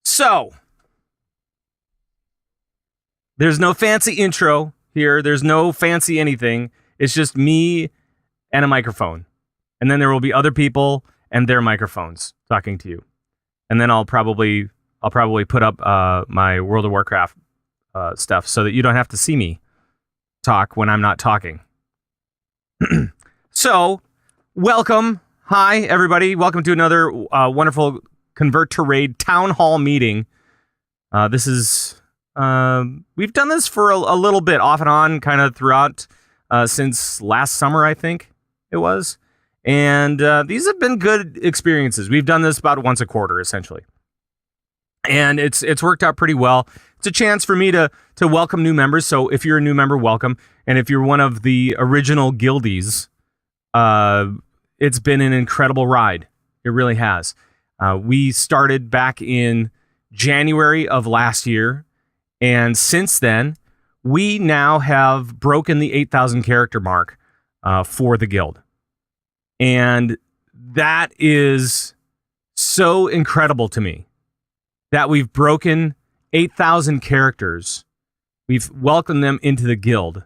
So, there's no fancy intro here. There's no fancy anything. It's just me and a microphone. And then there will be other people and their microphones talking to you. And then I'll probably put up my World of Warcraft stuff so that you don't have to see me talk when I'm not talking. So, welcome. Hi, everybody. Welcome to another wonderful Convert to Raid Town Hall meeting. This is... we've done this for a little bit, off and on, kind of throughout, since last summer, I think it was. And these have been good experiences. We've done this about once a quarter, essentially. And it's worked out pretty well. It's a chance for me to welcome new members. So if you're a new member, welcome. And if you're one of the original guildies, it's been an incredible ride. It really has. We started back in January of last year. And since then, we now have broken the 8,000 character mark for the guild. And that is so incredible to me that we've broken 8,000 characters. We've welcomed them into the guild.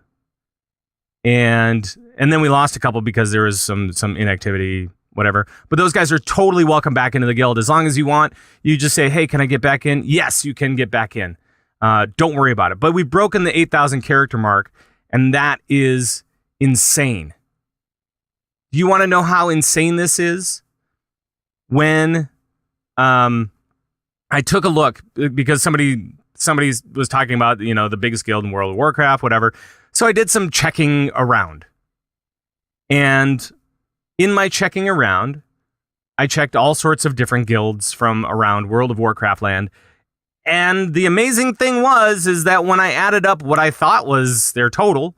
And then we lost a couple because there was some inactivity, whatever. But those guys are totally welcome back into the guild. As long as you want, you just say, hey, can I get back in? Yes, you can get back in. Don't worry about it. But we've broken the 8,000 character mark, and that is insane. Do you want to know how insane this is? When I took a look, because somebody was talking about, the biggest guild in World of Warcraft, whatever. So I did some checking around. And in my checking around, I checked all sorts of different guilds from around World of Warcraft land. And the amazing thing is that when I added up what I thought was their total,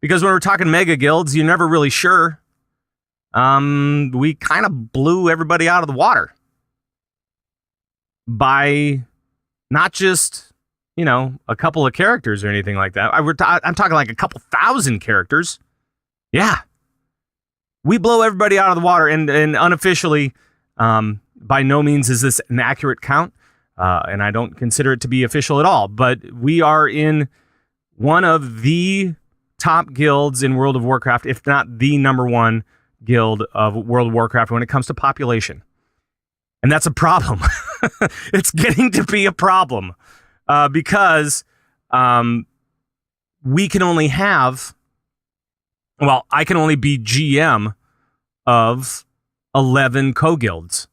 because when we're talking mega guilds, you're never really sure. We kind of blew everybody out of the water by not just, a couple of characters or anything like that. I'm talking like a couple thousand characters. Yeah. We blow everybody out of the water, and unofficially, by no means is this an accurate count. And I don't consider it to be official at all, but we are in one of the top guilds in World of Warcraft, if not the number one guild of World of Warcraft when it comes to population. And that's a problem. It's getting to be a problem because we can only have, I can only be GM of 11 co-guilds.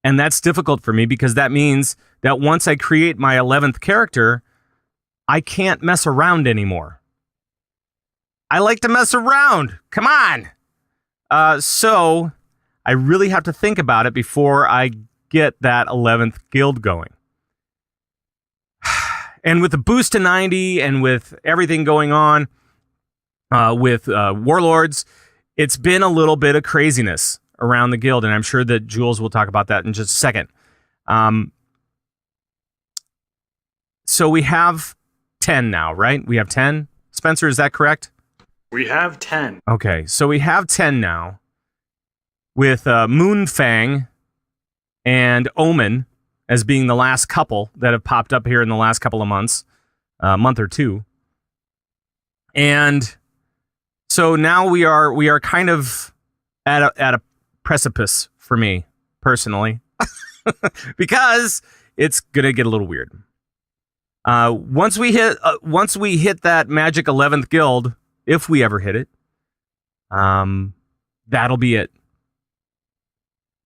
And that's difficult for me because that means that once I create my 11th character, I can't mess around anymore. I like to mess around. Come on. So I really have to think about it before I get that 11th guild going. And with the boost to 90 and with everything going on with Warlords, it's been a little bit of craziness around the guild, and I'm sure that Jules will talk about that in just a second. So we have 10 now, right? We have 10. Spencer, is that correct? We have 10. Okay, so we have 10 now with Moonfang and Omen as being the last couple that have popped up here in the last couple of months, month or two. And so now we are kind of at a precipice for me personally because it's gonna get a little weird. Once we hit that magic 11th guild, if we ever hit it, that'll be it.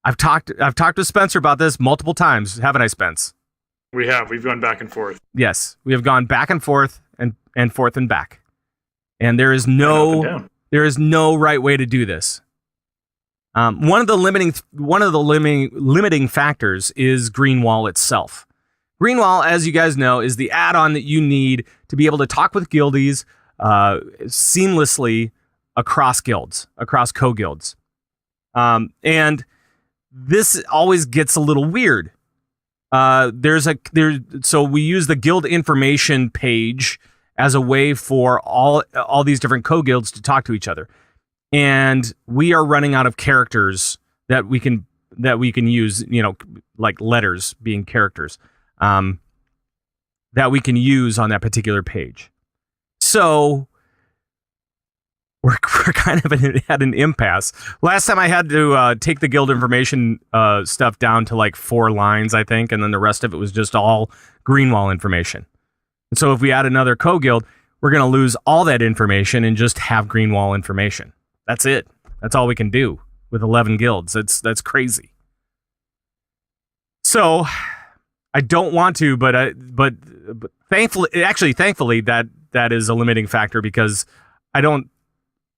I've talked with Spencer about this multiple times, haven't I, Spence? We have. We've gone back and forth. Yes, we have gone back and forth and forth and back, and there is no right way to do this. One of the limiting factors is Greenwall itself. Greenwall, as you guys know, is the add-on that you need to be able to talk with guildies seamlessly across guilds, across co-guilds. And this always gets a little weird. So we use the guild information page as a way for all these different co-guilds to talk to each other. And we are running out of characters that that we can use, like letters being characters, that we can use on that particular page. So we're kind of at an impasse. Last time I had to take the guild information stuff down to like 4 lines, I think, and then the rest of it was just all Greenwall information. And so if we add another co-guild, we're going to lose all that information and just have Greenwall information. That's it. That's all we can do with 11 guilds. That's crazy. So I don't want to, but thankfully that is a limiting factor because I don't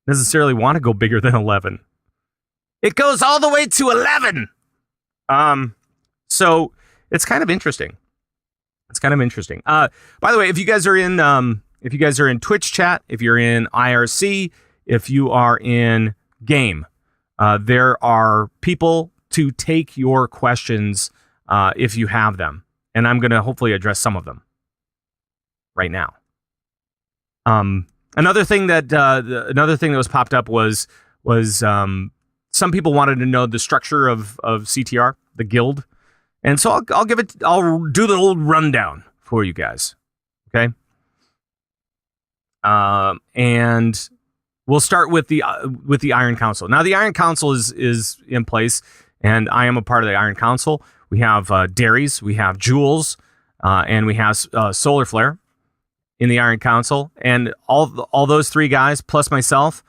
necessarily want to go bigger than 11. It goes all the way to 11. So it's kind of interesting. By the way, if you guys are in Twitch chat, if you're in IRC, if you are in game, there are people to take your questions if you have them, and I'm going to hopefully address some of them right now. Another thing that was popped up was some people wanted to know the structure of CtR, the guild, and so I'll do the old rundown for you guys, okay? And we'll start with the Iron Council. Now the Iron Council is in place, and I am a part of the Iron Council. We have Darius, we have Jules, and we have Solar Flare in the Iron Council, and all those 3 guys plus myself,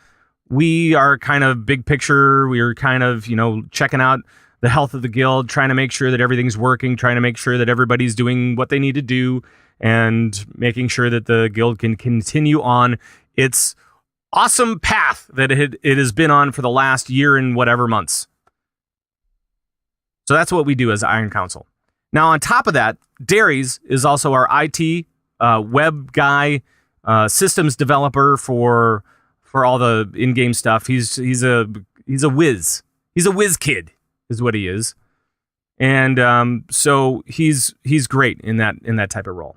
we are kind of big picture. We are kind of checking out the health of the guild, trying to make sure that everything's working, trying to make sure that everybody's doing what they need to do, and making sure that the guild can continue on its awesome path that it has been on for the last year and whatever months. So that's what we do as Iron Council. Now, on top of that, Darius is also our IT web guy, systems developer for all the in-game stuff. He's a whiz. He's a whiz kid, is what he is, and so he's great in that type of role.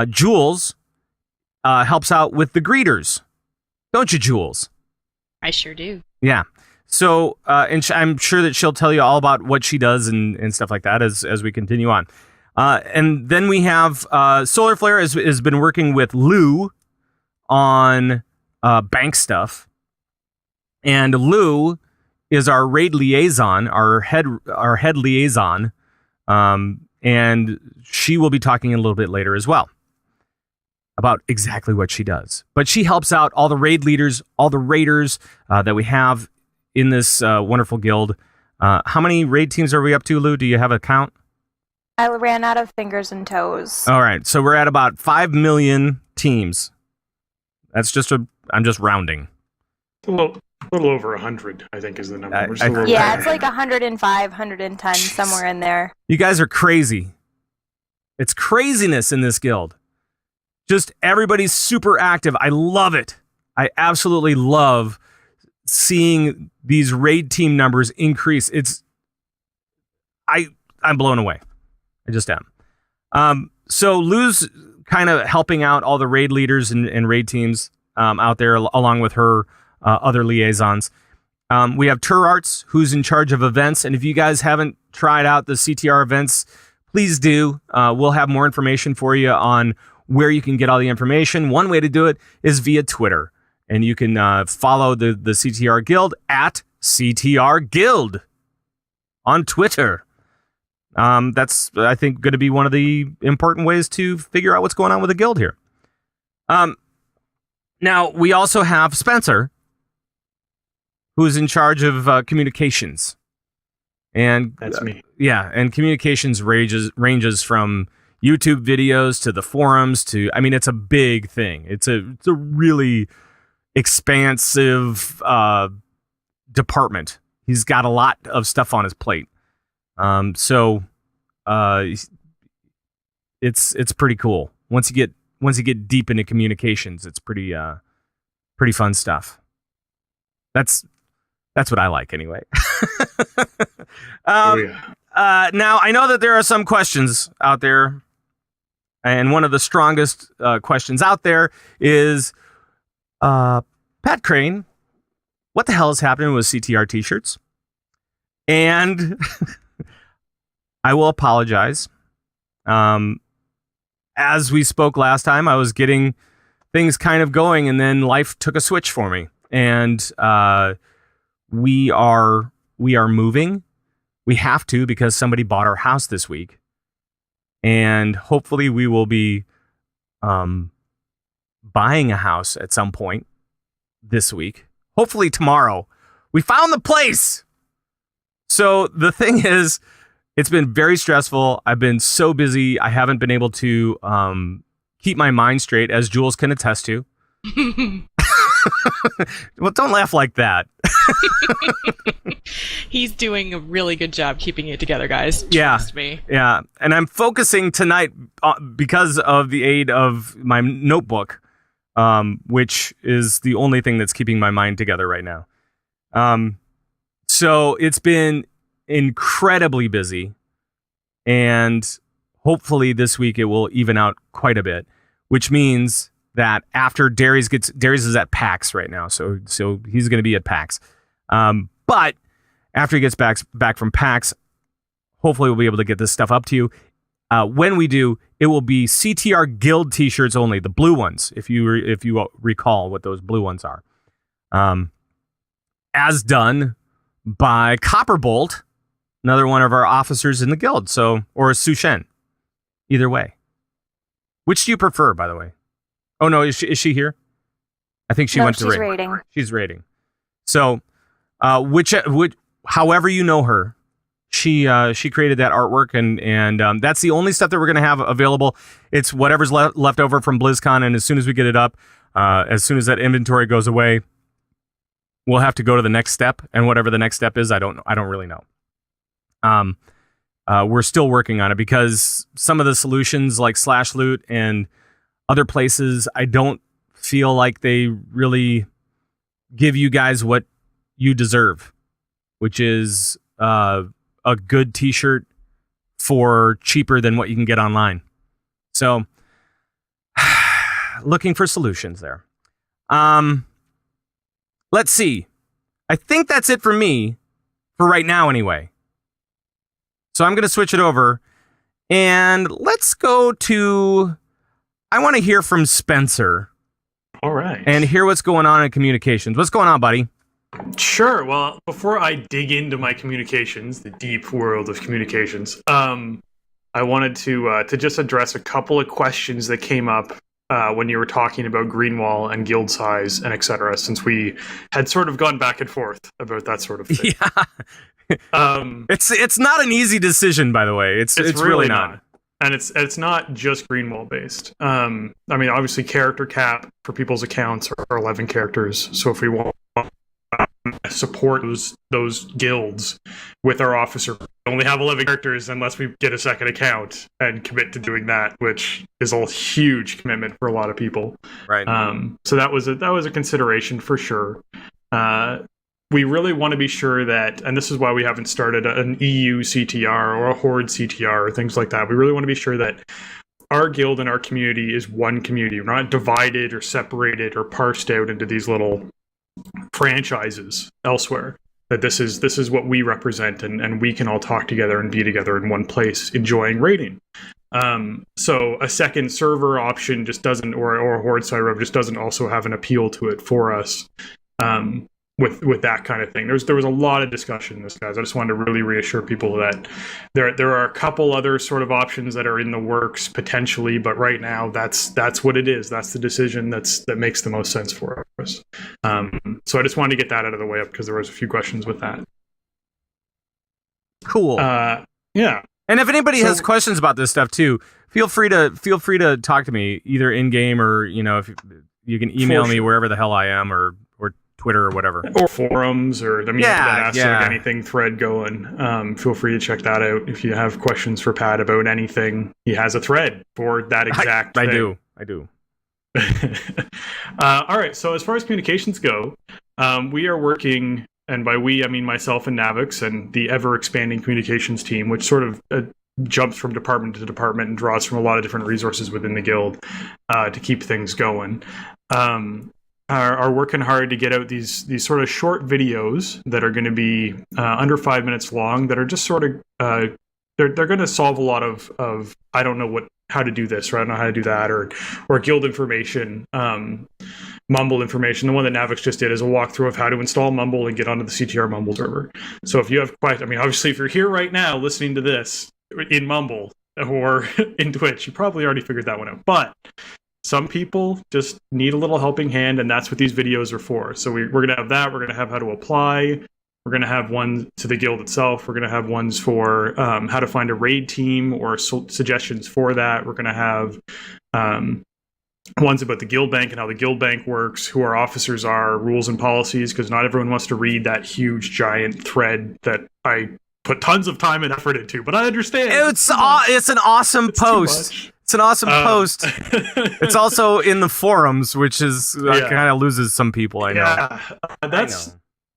Jules helps out with the greeters, don't you, Jules? I sure do. Yeah. So, and I'm sure that she'll tell you all about what she does and stuff like that as we continue on. And then we have Solar Flare has been working with Louu on bank stuff, and Louu is our raid liaison, our head liaison, and she will be talking a little bit later as well about exactly what she does. But she helps out all the raid leaders, all the raiders that we have in this wonderful guild. How many raid teams are we up to, Louu? Do you have a count? I ran out of fingers and toes. All right, so we're at about 5 million teams. That's I'm just rounding. A little over 100, I think, is the number. Yeah, it's like 105, 110, somewhere in there. You guys are crazy. It's craziness in this guild. Just everybody's super active. I love it. I absolutely love seeing these raid team numbers increase. I'm blown away. I just am. So Lou's kind of helping out all the raid leaders and raid teams out there, along with her other liaisons. We have Turarts, who's in charge of events. And if you guys haven't tried out the CtR events, please do. We'll have more information for you on where you can get all the information. One way to do it is via Twitter. And you can follow the CtR Guild at CtR Guild on Twitter. That's, I think, going to be one of the important ways to figure out what's going on with the guild here. Now, we also have Spencer, who's in charge of communications. And that's me. Yeah, and communications ranges from YouTube videos to the forums to, I mean, it's a big thing. It's a really expansive department. He's got a lot of stuff on his plate. So it's pretty cool. Once you get deep into communications, it's pretty fun stuff. That's what I like anyway. Now I know that there are some questions out there, and one of the strongest questions out there is, Pat Crane, what the hell is happening with CtR t-shirts? And I will apologize. As we spoke last time, I was getting things kind of going, and then life took a switch for me. And we are moving. We have to, because somebody bought our house this week. And hopefully we will be buying a house at some point this week. Hopefully tomorrow. We found the place. So the thing is, it's been very stressful. I've been so busy. I haven't been able to keep my mind straight, as Jules can attest to. Well, don't laugh like that. He's doing a really good job keeping it together, guys. Trust me. Yeah. And I'm focusing tonight because of the aid of my notebook, which is the only thing that's keeping my mind together right now. So it's been incredibly busy, and hopefully this week it will even out quite a bit, which means that after Darius is at PAX right now, so he's going to be at PAX. But after he gets back from PAX, hopefully we'll be able to get this stuff up to you. When we do, it will be CTR Guild t-shirts only, the blue ones, if you recall what those blue ones are. As done by Copperbolt, another one of our officers in the guild, or Sushen. Either way. Which do you prefer, by the way? Oh, no, is she here? I think she went to raiding. She's raiding. So, however you know her, she created that artwork, and that's the only stuff that we're going to have available. It's whatever's left over from BlizzCon, and as soon as we get it up, as soon as that inventory goes away, we'll have to go to the next step, and whatever the next step is, I don't really know. We're still working on it, because some of the solutions like /loot and other places, I don't feel like they really give you guys what you deserve, which is a good t-shirt for cheaper than what you can get online. So looking for solutions there. Let's see. I think that's it for me for right now anyway. So I'm going to switch it over, and let's go to, I want to hear from Spencer. All right. And hear what's going on in communications. What's going on, buddy? Sure. Well, before I dig into my communications, the deep world of communications, I wanted to just address a couple of questions that came up when you were talking about Greenwall and guild size and etc., since we had sort of gone back and forth about that sort of thing. Yeah. It's not an easy decision, by the way. It's really not. And it's not just Greenwall based. I mean, obviously character cap for people's accounts are 11 characters. So if we want to support those guilds with our officer, we only have 11 characters unless we get a second account and commit to doing that, which is a huge commitment for a lot of people. Right. So that was a consideration for sure. We really want to be sure that, and this is why we haven't started an EU CTR or a Horde CTR or things like that. We really want to be sure that our guild and our community is one community. We're not divided or separated or parsed out into these little franchises elsewhere. That this is what we represent, and we can all talk together and be together in one place enjoying raiding. So a second server option just doesn't, or a Horde server just doesn't also have an appeal to it for us. With that kind of thing. There was a lot of discussion in this, guys. I just wanted to really reassure people that there are a couple other sort of options that are in the works potentially, but right now that's what it is. That's the decision that makes the most sense for us. So I just wanted to get that out of the way up because there was a few questions with that. Cool. Yeah. And if anybody has questions about this stuff too, feel free to talk to me either in game or if you can email me wherever the hell I am or Twitter or whatever, or forums, or that Ask Anything thread going. Feel free to check that out if you have questions for Pat about anything. He has a thread for that exact thing. I do. All right. So as far as communications go, we are working, and by we I mean myself and Navix and the ever expanding communications team, which sort of jumps from department to department and draws from a lot of different resources within the guild to keep things going. are working hard to get out these sort of short videos that are going to be under 5 minutes long, that are just sort of they're going to solve a lot of I don't know how to do this, or I don't know how to do that, or guild information, Mumble information. The one that Navix just did is a walkthrough of how to install Mumble and get onto the CTR Mumble server. So if you have questions, I mean, obviously, if you're here right now listening to this in Mumble or in Twitch, you probably already figured that one out. But some people just need a little helping hand, and that's what these videos are for. So we're going to have that. We're going to have how to apply. We're going to have one to the guild itself. We're going to have ones for how to find a raid team or suggestions for that. We're going to have ones about the guild bank and how the guild bank works, who our officers are, rules and policies, because not everyone wants to read that huge giant thread that I put tons of time and effort into, but I understand. It's an awesome post. It's an awesome post. It's also in the forums, which is kind of loses some people, I know. Yeah,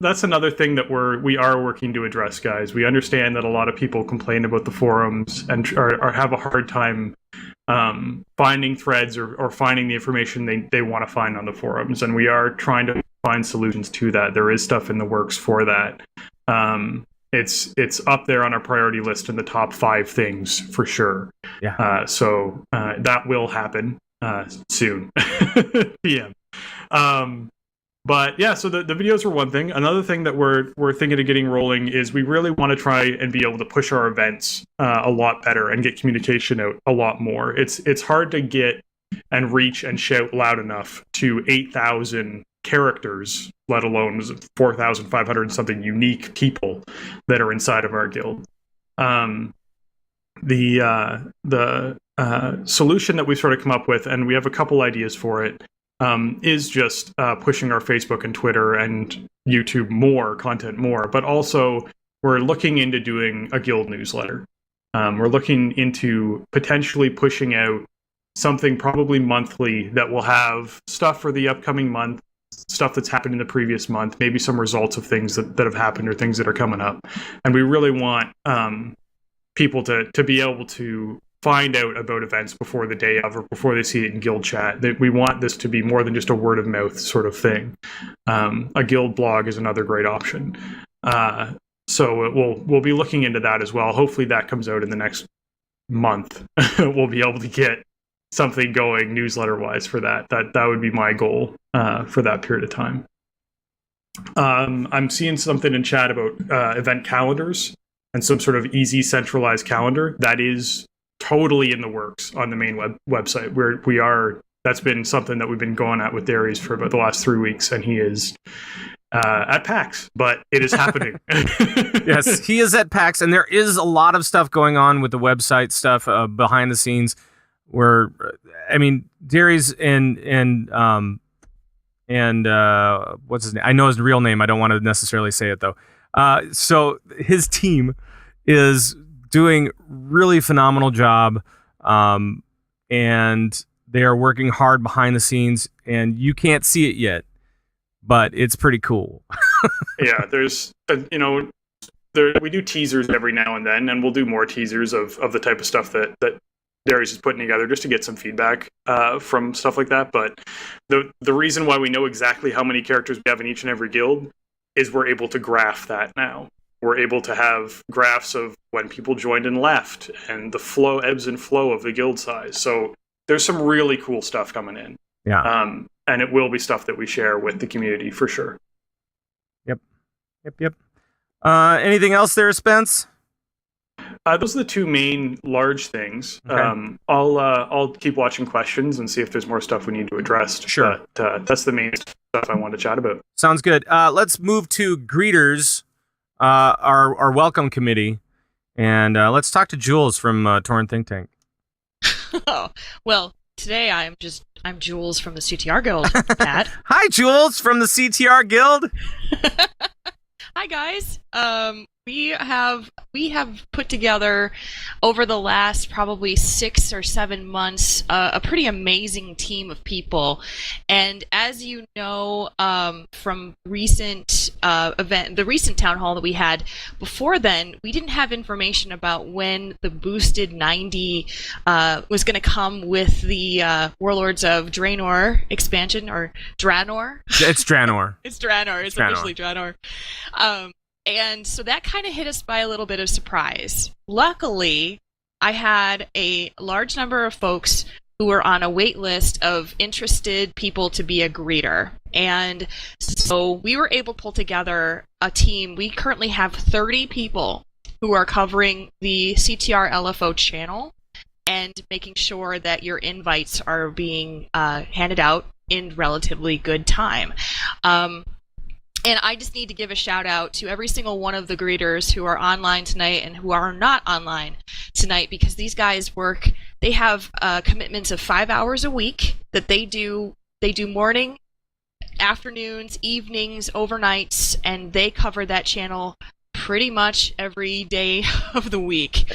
that's another thing that we are working to address, guys. We understand that a lot of people complain about the forums and have a hard time finding threads or finding the information they want to find on the forums, and we are trying to find solutions to that. There is stuff in the works for that. It's up there on our priority list in the top 5 things for sure. Yeah. So that will happen soon. PM. But yeah, so the videos are one thing. Another thing that we're thinking of getting rolling is we really want to try and be able to push our events a lot better and get communication out a lot more. It's hard to get and reach and shout loud enough to 8,000 characters, let alone 4,500 and something unique people that are inside of our guild. The solution that we've sort of come up with, and we have a couple ideas for it, is just pushing our Facebook and Twitter and YouTube content more, but also we're looking into doing a guild newsletter. We're looking into potentially pushing out something probably monthly that will have stuff for the upcoming month, stuff that's happened in the previous month, maybe some results of things that have happened or things that are coming up. And we really want people to be able to find out about events before the day of or before they see it in guild chat. We want this to be more than just a word of mouth sort of thing. A guild blog is another great option. So we'll be looking into that as well. Hopefully that comes out in the next month. We'll be able to get something going newsletter-wise for that. That would be my goal for that period of time. I'm seeing something in chat about event calendars and some sort of easy centralized calendar. That is totally in the works on the main website, where we are. That's been something that we've been going at with Darius for about the last 3 weeks, and he is at PAX, but it is happening. Yes, he is at PAX, and there is a lot of stuff going on with the website stuff behind the scenes. Where, I mean, Darius and what's his name? I know his real name. I don't want to necessarily say it though. So his team is doing really phenomenal job, and they are working hard behind the scenes, and you can't see it yet, but it's pretty cool. Yeah, there's we do teasers every now and then, and we'll do more teasers of the type of stuff that Darius is putting together just to get some feedback from stuff like that. But the reason why we know exactly how many characters we have in each and every guild is we're able to graph that now. We're able to have graphs of when people joined and left, and the ebbs and flow of the guild size. So there's some really cool stuff coming in. Yeah. And it will be stuff that we share with the community for sure. Yep. Anything else there, Spence? Those are the two main large things. Okay. I'll keep watching questions and see if there's more stuff we need to address. Sure. But that's the main stuff I want to chat about. Sounds good. Let's move to greeters, our welcome committee, and let's talk to Jules from Torn Think Tank. Oh, well, today I'm Jules from the CTR Guild, Pat. Hi, Jules from the CTR Guild. Hi, guys. We have put together over the last probably 6 or 7 months a pretty amazing team of people, and as you know from the recent town hall that we had before then, we didn't have information about when the boosted 90 was going to come with the Warlords of Draenor expansion, or Draenor. It's Draenor. It's Draenor. It's officially Draenor. And so that kind of hit us by a little bit of surprise. Luckily, I had a large number of folks who were on a wait list of interested people to be a greeter. And so we were able to pull together a team. We currently have 30 people who are covering the CTR LFO channel and making sure that your invites are being handed out in relatively good time. And I just need to give a shout out to every single one of the greeters who are online tonight and who are not online tonight, because these guys they have commitments of 5 hours a week that they do morning, afternoons, evenings, overnights, and they cover that channel pretty much every day of the week.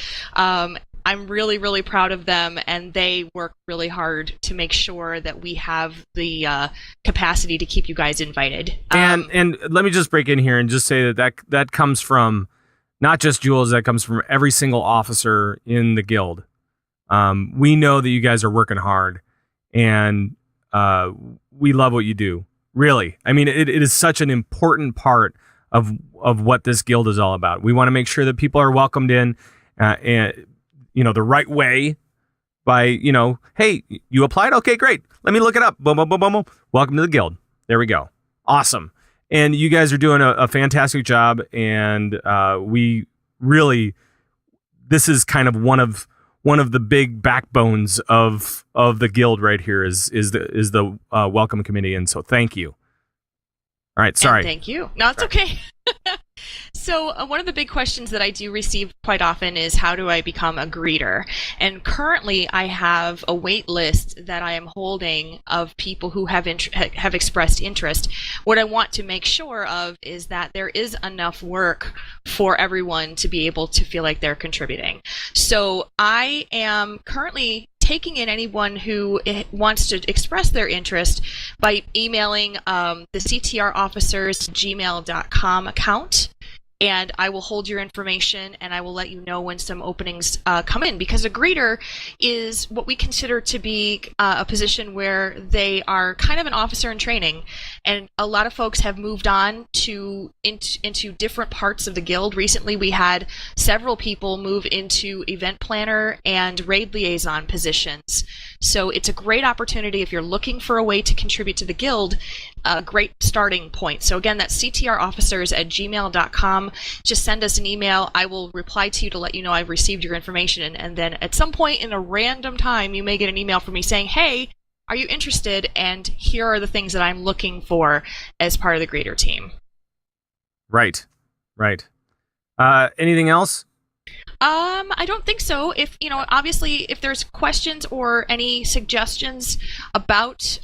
I'm really, really proud of them, and they work really hard to make sure that we have the capacity to keep you guys invited. And let me just break in here and just say that comes from not just Jules, that comes from every single officer in the guild. We know that you guys are working hard, and we love what you do. Really, I mean, it is such an important part of what this guild is all about. We want to make sure that people are welcomed in, and the right way by, hey, you applied? Okay, great. Let me look it up. Boom, boom, boom, boom, boom. Welcome to the guild. There we go. Awesome. And you guys are doing a fantastic job. And we really, this is kind of one of the big backbones of the guild right here is the welcome committee. And so thank you. All right. Sorry. And thank you. No, it's okay. So one of the big questions that I do receive quite often is, how do I become a greeter? And currently I have a wait list that I am holding of people who have expressed interest. What I want to make sure of is that there is enough work for everyone to be able to feel like they're contributing. So I am currently taking in anyone who wants to express their interest by emailing the CTR officers gmail.com account, and I will hold your information and I will let you know when some openings come in, because a greeter is what we consider to be a position where they are kind of an officer in training, and a lot of folks have moved on into different parts of the guild. Recently we had several people move into event planner and raid liaison positions. So it's a great opportunity if you're looking for a way to contribute to the guild, a great starting point. So again, that's ctrofficers@gmail.com. Just send us an email. I will reply to you to let you know I've received your information. And then at some point in a random time, you may get an email from me saying, hey, are you interested? And here are the things that I'm looking for as part of the greeter team. Right. Anything else? I don't think so. If, obviously, if there's questions or any suggestions about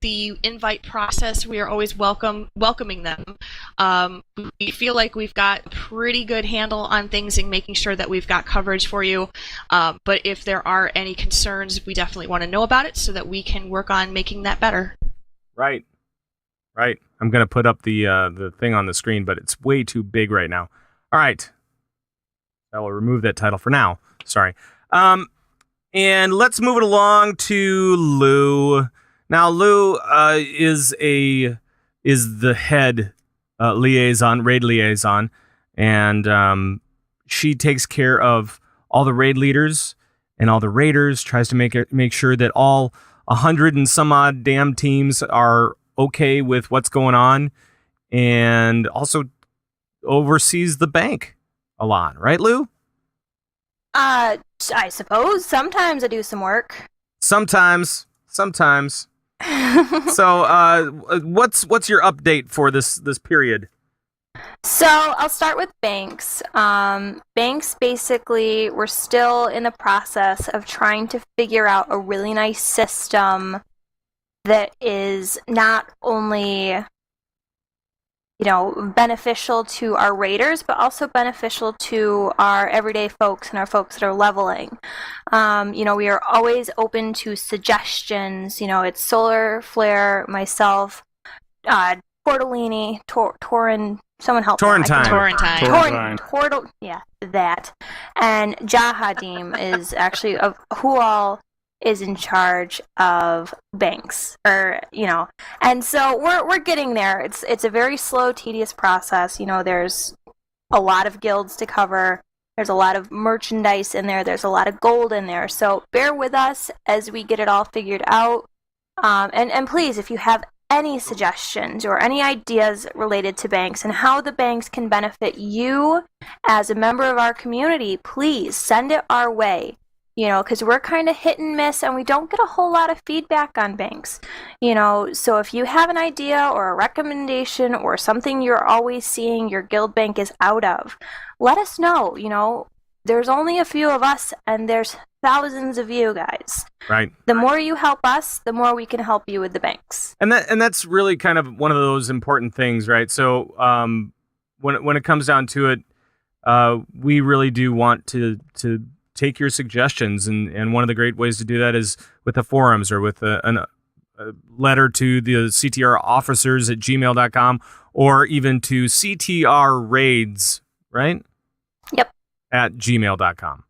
the invite process, we are always welcoming them. We feel like we've got a pretty good handle on things and making sure that we've got coverage for you. But if there are any concerns, we definitely want to know about it so that we can work on making that better. Right. I'm going to put up the thing on the screen, but it's way too big right now. All right. I will remove that title for now. Sorry. And let's move it along to Louu. Now, Louu is the head raid liaison, and she takes care of all the raid leaders and all the raiders. Tries to make sure that all 100 and some odd damn teams are okay with what's going on, and also oversees the bank a lot, right, Louu? I suppose sometimes I do some work. Sometimes. So, what's your update for this period? So I'll start with banks. Banks, basically, we're still in the process of trying to figure out a really nice system that is not only beneficial to our raiders, but also beneficial to our everyday folks and our folks that are leveling. We are always open to suggestions. It's Solar Flare, myself, Tortellini, Torin, someone help me. Torrentine. Yeah, that. And Jahadim is actually who all is in charge of banks, and so we're getting there. It's a very slow, tedious process. There's a lot of guilds to cover. There's a lot of merchandise in there. There's a lot of gold in there. So bear with us as we get it all figured out. And please, if you have any suggestions or any ideas related to banks and how the banks can benefit you as a member of our community, please send it our way. Because we're kind of hit and miss and we don't get a whole lot of feedback on banks. So if you have an idea or a recommendation or something you're always seeing your guild bank is out of, let us know. There's only a few of us and there's thousands of you guys. Right. The more you help us, the more we can help you with the banks. And that's really kind of one of those important things, right? So when it comes down to it, we really do want to take your suggestions, and one of the great ways to do that is with the forums or with a letter to the CTR officers at gmail.com, or even to CTR raids, right? Yep. At gmail.com.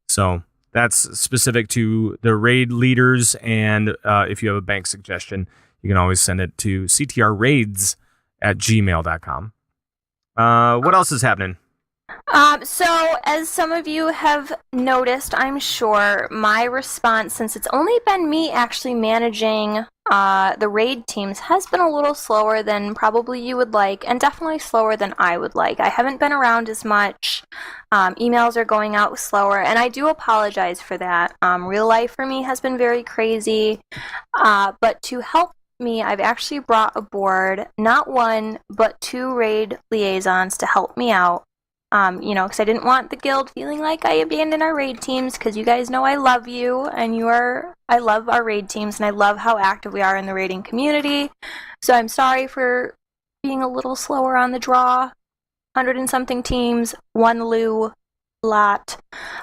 So that's specific to the raid leaders, and if you have a bank suggestion, you can always send it to ctrraids at gmail.com. What else is happening? So, as some of you have noticed, I'm sure, my response, since it's only been me actually managing the raid teams, has been a little slower than probably you would like, and definitely slower than I would like. I haven't been around as much. Emails are going out slower, and I do apologize for that. Real life for me has been very crazy, but to help me, I've actually brought aboard not one, but 2 raid liaisons to help me out. Because I didn't want the guild feeling like I abandoned our raid teams, because you guys know I love you, and I love our raid teams, and I love how active we are in the raiding community. So I'm sorry for being a little slower on the draw. 100 and something teams, 1 Louu, lot.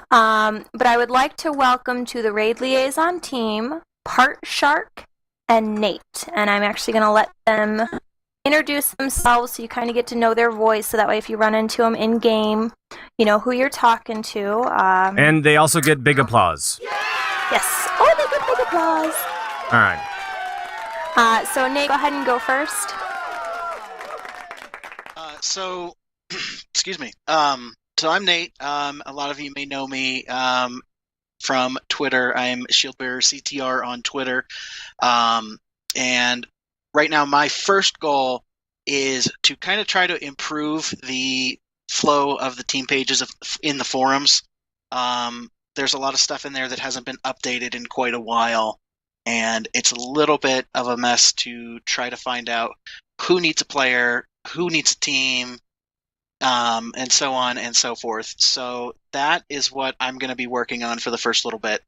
But I would like to welcome to the raid liaison team, Part Shark and Nate, and I'm actually going to let them introduce themselves so you kind of get to know their voice, so that way if you run into them in game, you know who you're talking to. And they also get big applause. Yes. Oh, they get big applause. All right. So Nate, go ahead and go first. Excuse me. So I'm Nate. A lot of you may know me from Twitter. I'm Shieldbearer CTR on Twitter. And right now, my first goal is to kind of try to improve the flow of the team pages in the forums. There's a lot of stuff in there that hasn't been updated in quite a while, and it's a little bit of a mess to try to find out who needs a player, who needs a team, and so on and so forth. So that is what I'm going to be working on for the first little bit.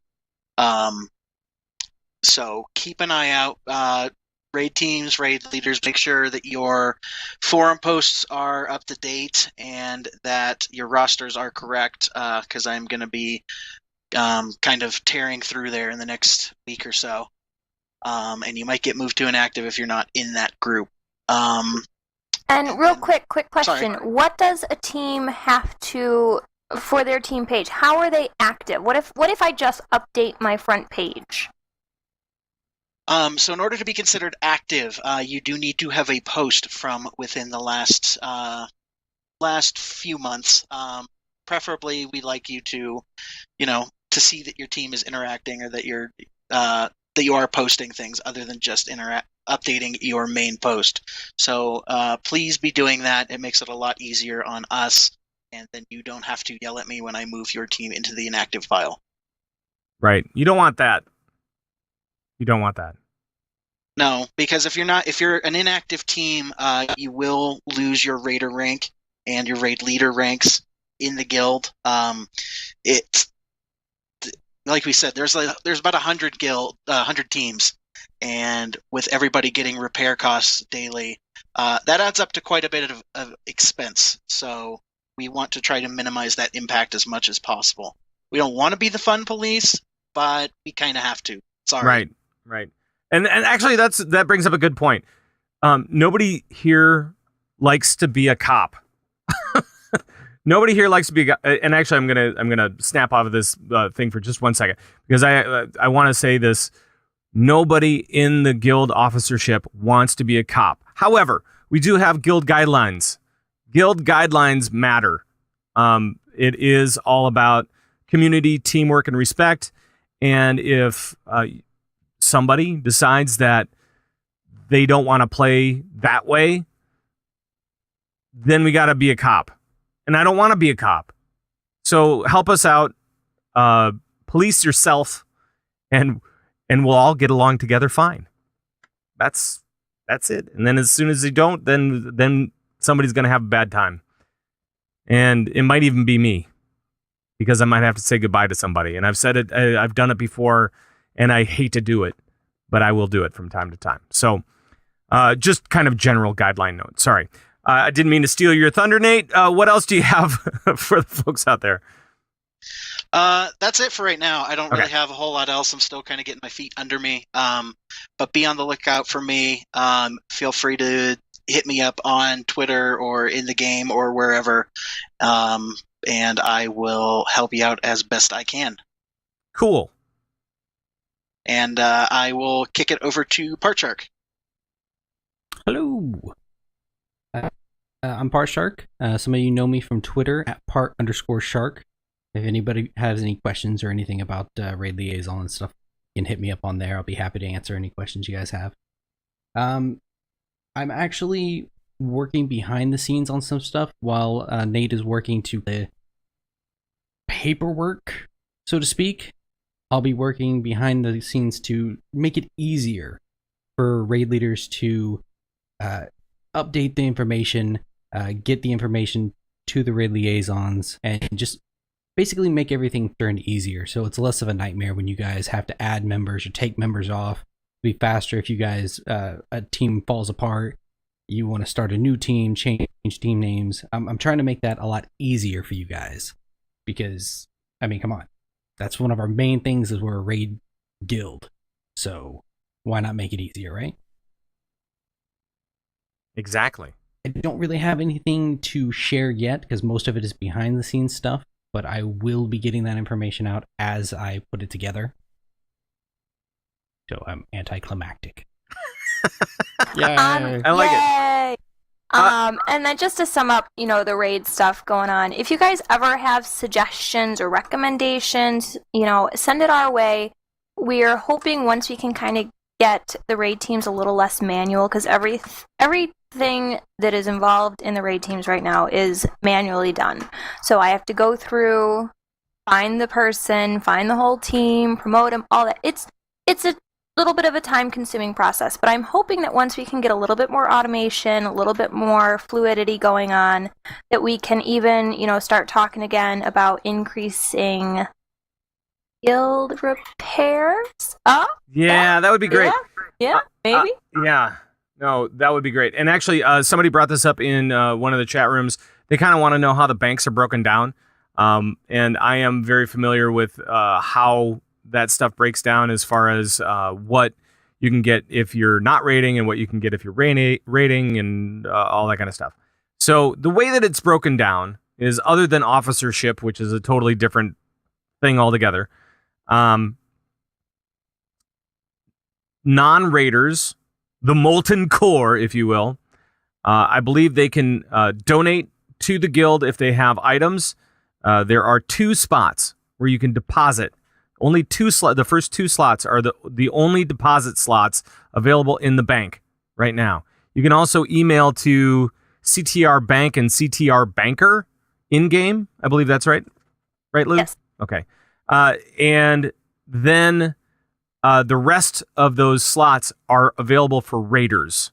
So keep an eye out. Raid teams, raid leaders, make sure that your forum posts are up to date and that your rosters are correct, because I'm going to be kind of tearing through there in the next week or so. And you might get moved to inactive if you're not in that group. And real quick question. Sorry. What does a team have to, for their team page, how are they active? What if I just update my front page? So in order to be considered active, you do need to have a post from within the last few months. Preferably, we'd like you to see that your team is interacting, or that you are posting things other than just updating your main post. So please be doing that. It makes it a lot easier on us, and then you don't have to yell at me when I move your team into the inactive file. Right. You don't want that. You don't want that. No, because if you're an inactive team, you will lose your raider rank and your raid leader ranks in the guild. It's like we said, there's about 100 teams, and with everybody getting repair costs daily, that adds up to quite a bit of expense. So we want to try to minimize that impact as much as possible. We don't want to be the fun police, but we kind of have to. Sorry. Right. And actually, that brings up a good point. Nobody here likes to be a cop. Nobody here likes to be. And actually, I'm gonna snap off of this thing for just 1 second because I want to say this. Nobody in the guild officership wants to be a cop. However, we do have guild guidelines. Guild guidelines matter. It is all about community, teamwork, and respect. And if somebody decides that they don't want to play that way, then we got to be a cop. And I don't want to be a cop. So help us out. Police yourself, and we'll all get along together fine. That's it. And then as soon as you don't, then somebody's going to have a bad time. And it might even be me, because I might have to say goodbye to somebody. And I've said it, I've done it before, and I hate to do it, but I will do it from time to time. So just kind of general guideline note. Sorry. I didn't mean to steal your thunder, Nate. What else do you have for the folks out there? That's it for right now. I don't really have a whole lot else. I'm still kind of getting my feet under me. But be on the lookout for me. Feel free to hit me up on Twitter or in the game or wherever. And I will help you out as best I can. Cool. And I will kick it over to Partshark. Hello. I'm Partshark. Some of you know me from Twitter at @part_shark. If anybody has any questions or anything about Raid Liaison and stuff, you can hit me up on there. I'll be happy to answer any questions you guys have. I'm actually working behind the scenes on some stuff while Nate is working to the paperwork, so to speak. I'll be working behind the scenes to make it easier for raid leaders to update the information, get the information to the raid liaisons, and just basically make everything turn easier, so it's less of a nightmare when you guys have to add members or take members off. It'll be faster if you guys, a team falls apart, you want to start a new team, change team names. I'm trying to make that a lot easier for you guys, because, I mean, come on. That's one of our main things, is we're a raid guild, so why not make it easier, right? Exactly. I don't really have anything to share yet, because most of it is behind the scenes stuff, but I will be getting that information out as I put it together. So I'm anticlimactic. I like it. And then just to sum up, the raid stuff going on, if you guys ever have suggestions or recommendations, send it our way. We're hoping once we can kind of get the raid teams a little less manual, because everything that is involved in the raid teams right now is manually done. So I have to go through, find the person, find the whole team, promote them, all that. It's a little bit of a time-consuming process, but I'm hoping that once we can get a little bit more automation, a little bit more fluidity going on, that we can even, start talking again about increasing guild repairs. Yeah, that would be great. Yeah, maybe. Yeah. No, that would be great. And actually, somebody brought this up in one of the chat rooms. They kind of want to know how the banks are broken down. And I am very familiar with how that stuff breaks down, as far as what you can get if you're not rating and what you can get if you're rating and all that kind of stuff. So the way that it's broken down is, other than officership, which is a totally different thing altogether, non-raiders, the molten core, if you will, I believe they can donate to the guild if they have items. There are 2 spots where you can deposit. Only 2 slots. The first 2 slots are the only deposit slots available in the bank right now. You can also email to CtR Bank and CtR Banker in-game. I believe that's right. Right, Lou? Yes. Okay. And then the rest of those slots are available for raiders.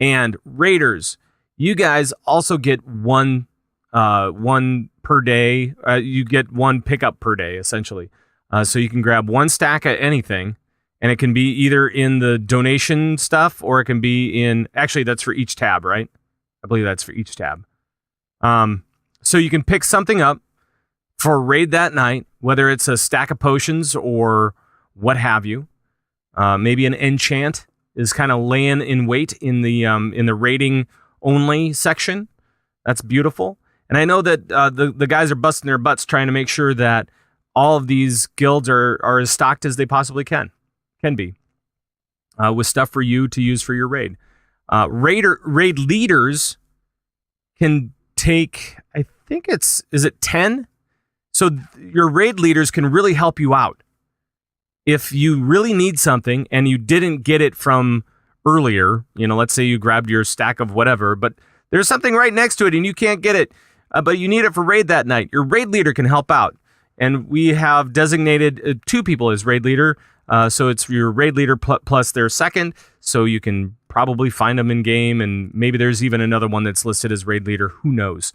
And raiders, you guys also get one per day. You get 1 pickup per day, essentially. So you can grab 1 stack of anything, And it can be either in the donation stuff or it can be in, actually that's for each tab, right? I believe that's for each tab. So you can pick something up for a raid that night, whether it's a stack of potions or what have you. Maybe an enchant is kind of laying in wait in the raiding only section. That's beautiful. And I know that the guys are busting their butts trying to make sure that all of these guilds are as stocked as they possibly can be, with stuff for you to use for your raid. Raid leaders can take, I think is it 10? So your raid leaders can really help you out. If you really need something and you didn't get it from earlier, let's say you grabbed your stack of whatever, but there's something right next to it and you can't get it, but you need it for raid that night, your raid leader can help out. And we have designated 2 people as raid leader. So it's your raid leader plus their second. So you can probably find them in game. And maybe there's even another one that's listed as raid leader. Who knows?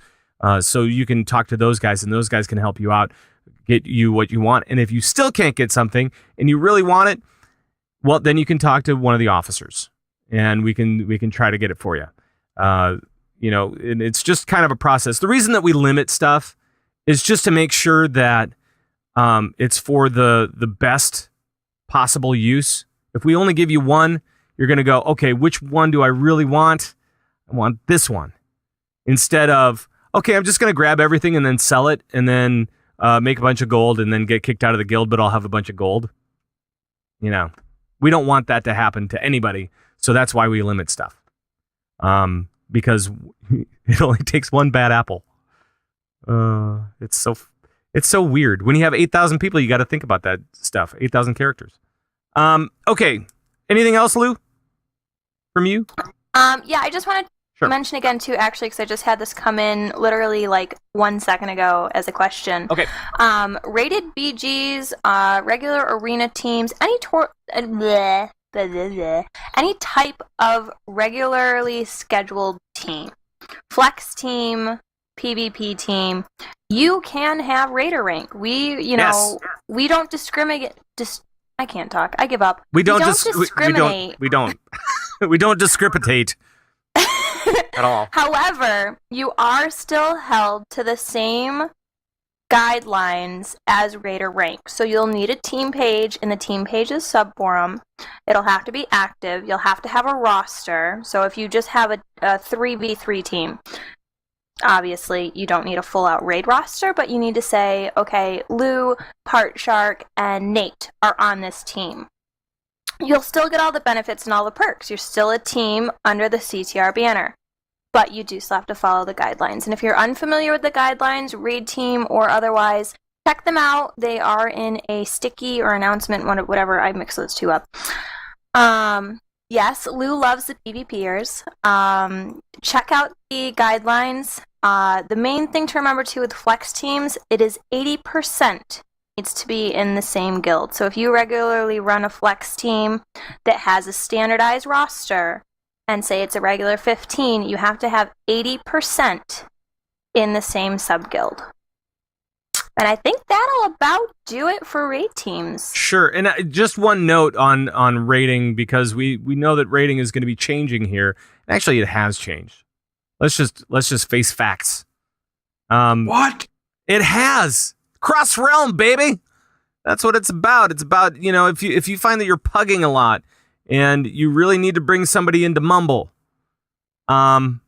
So you can talk to those guys and those guys can help you out, get you what you want. And if you still can't get something and you really want it, well, then you can talk to one of the officers and we can try to get it for you. And it's just kind of a process. The reason that we limit stuff is just to make sure that it's for the best possible use. If we only give you one, you're going to go, okay, which one do I really want? I want this one. Instead of, okay, I'm just going to grab everything and then sell it and then make a bunch of gold and then get kicked out of the guild, but I'll have a bunch of gold. We don't want that to happen to anybody. So that's why we limit stuff. Because it only takes one bad apple. It's so weird. When you have 8,000 people, you got to think about that stuff. 8,000 characters. Okay. Anything else, Lou? From you? Yeah, I just wanted to mention again too, actually, because I just had this come in literally like 1 second ago as a question. Okay. Rated BGs, regular arena teams, any type of regularly scheduled team, flex team, PvP team, you can have raider rank. We don't discriminate. I can't talk. I give up. We don't discriminate. We don't discriminate at all. However, you are still held to the same guidelines as raider rank. So you'll need a team page in the team page's subforum. It'll have to be active. You'll have to have a roster. So if you just have a 3v3 team, obviously you don't need a full-out raid roster, but you need to say, okay, Louu, Part Shark, and Nate are on this team. You'll still get all the benefits and all the perks. You're still a team under the CtR banner. But you do still have to follow the guidelines. And if you're unfamiliar with the guidelines, raid team or otherwise, check them out. They are in a sticky or announcement, whatever. I mix those two up. Yes, Louu loves the PvPers. Check out the guidelines. The main thing to remember too with flex teams, it is 80% needs to be in the same guild. So if you regularly run a flex team that has a standardized roster, and say it's a regular 15, you have to have 80% in the same sub-guild. And I think that'll about do it for raid teams. Sure. And just one note on raiding, because we know that raiding is going to be changing here. Actually, it has changed. Let's just face facts. What? It has. Cross-realm, baby. That's what it's about. It's about, if you find that you're pugging a lot, and you really need to bring somebody into Mumble. I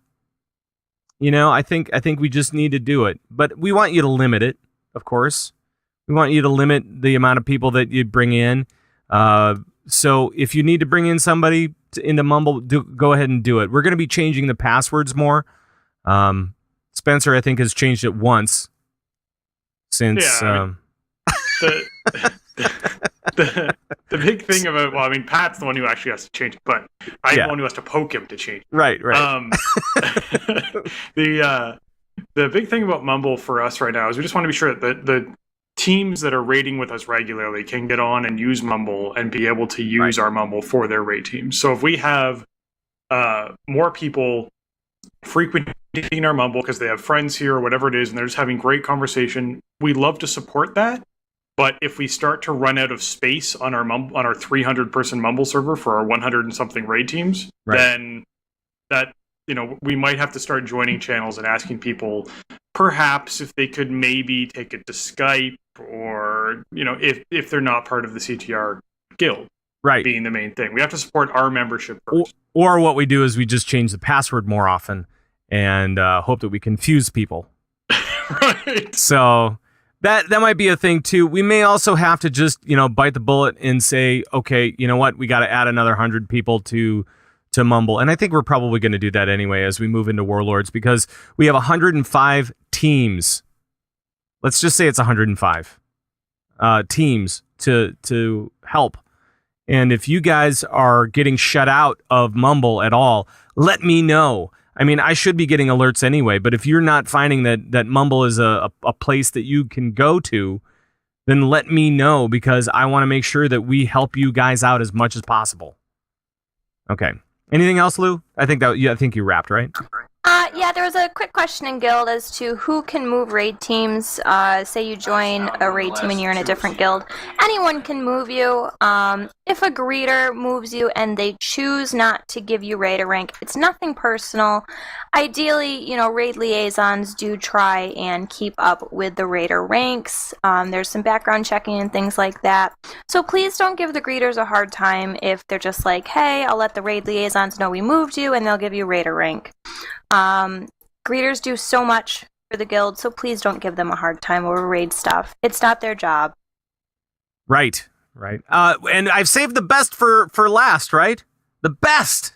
think we just need to do it. But we want you to limit it, of course. We want you to limit the amount of people that you bring in. So if you need to bring in somebody into Mumble, go ahead and do it. We're going to be changing the passwords more. Spencer, I think, has changed it once since... Yeah, the big thing about, Pat's the one who actually has to change it, but I'm the one who has to poke him to change it. Right. The big thing about Mumble for us right now is we just want to be sure that the teams that are raiding with us regularly can get on and use Mumble and be able to use our Mumble for their raid teams. So if we have more people frequenting our Mumble because they have friends here or whatever it is, and they're just having great conversation, we love to support that. But if we start to run out of space on our 300 person Mumble server for our 100 and something raid teams, then that, we might have to start joining channels and asking people perhaps if they could maybe take it to Skype, or if they're not part of the CTR guild, right, being the main thing. We have to support our membership first. Or what we do is we just change the password more often and hope that we confuse people. Right. So that might be a thing too. We may also have to just bite the bullet and say, okay, you know what, we got to add another 100 people to Mumble, and I think we're probably going to do that anyway as we move into Warlords, because we have 105 teams. Let's just say it's 105 teams to help. And if you guys are getting shut out of Mumble at all, let me know. I mean, I should be getting alerts anyway, but if you're not finding that Mumble is a place that you can go to, then let me know, because I want to make sure that we help you guys out as much as possible. Okay. Anything else, Lou? I think you wrapped, right? Yeah, there was a quick question in guild as to who can move raid teams. Say you join a raid team and you're in a different guild. Anyone can move you. If a greeter moves you and they choose not to give you raider rank, it's nothing personal. Ideally, raid liaisons do try and keep up with the raider ranks. There's some background checking and things like that. So please don't give the greeters a hard time if they're just like, hey, I'll let the raid liaisons know we moved you, and they'll give you raider rank. Greeters do so much for the guild, so please don't give them a hard time over raid stuff. It's not their job. Right. And I've saved the best for last, right? The best